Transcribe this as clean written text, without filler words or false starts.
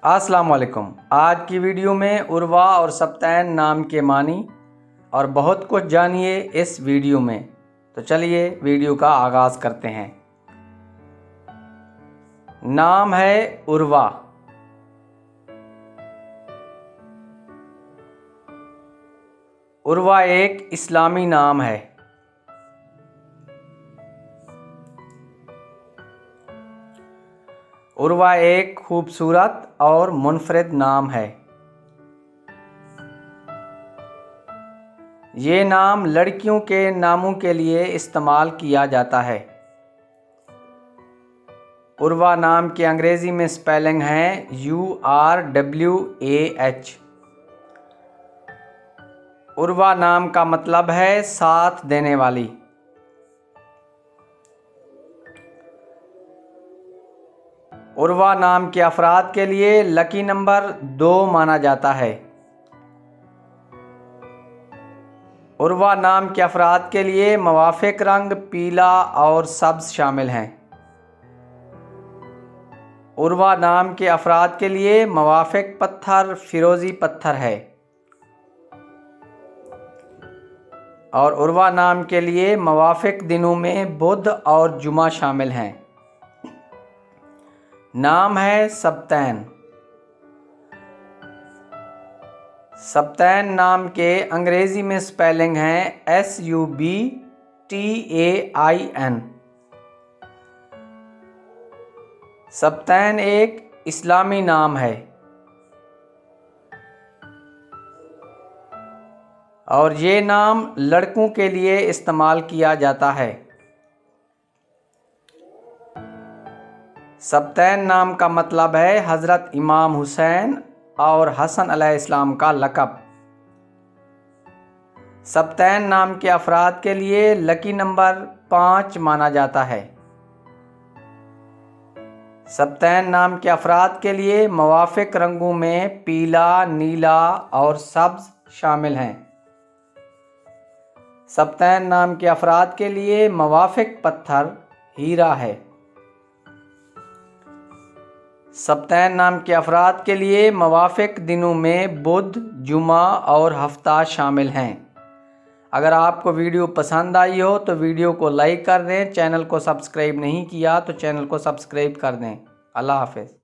السلام علیکم۔ آج کی ویڈیو میں عروا اور سبتین نام کے معنی اور بہت کچھ جانیے اس ویڈیو میں۔ تو چلیے ویڈیو کا آغاز کرتے ہیں۔ نام ہے عروا۔ عروا ایک اسلامی نام ہے۔ عروا ایک خوبصورت اور منفرد نام ہے۔ یہ نام لڑکیوں کے ناموں کے لیے استعمال کیا جاتا ہے۔ عروا نام کے انگریزی میں سپیلنگ ہیں URWAH۔ عروا نام کا مطلب ہے ساتھ دینے والی۔ عروا نام کے افراد کے لیے لکی نمبر 2 مانا جاتا ہے۔ عروا نام کے افراد کے لیے موافق رنگ پیلا اور سبز شامل ہیں۔ عروا نام کے افراد کے لیے موافق پتھر فیروزی پتھر ہے۔ اور عروا نام کے لیے موافق دنوں میں بدھ اور جمعہ شامل ہیں۔ نام ہے سبتین۔ سبتین نام کے انگریزی میں سپیلنگ ہیں SUBTAIN۔ سبتین ایک اسلامی نام ہے اور یہ نام لڑکوں کے لیے استعمال کیا جاتا ہے۔ سبتین نام کا مطلب ہے حضرت امام حسین اور حسن علیہ السلام کا لقب۔ سبتین نام کے افراد کے لیے لکی نمبر 5 مانا جاتا ہے۔ سبتین نام کے افراد کے لیے موافق رنگوں میں پیلا، نیلا اور سبز شامل ہیں۔ سبتین نام کے افراد کے لیے موافق پتھر ہیرا ہے۔ سبتین نام کے افراد کے لیے موافق دنوں میں بدھ، جمعہ اور ہفتہ شامل ہیں۔ اگر آپ کو ویڈیو پسند آئی ہو تو ویڈیو کو لائک کر دیں۔ چینل کو سبسکرائب نہیں کیا تو چینل کو سبسکرائب کر دیں۔ اللہ حافظ۔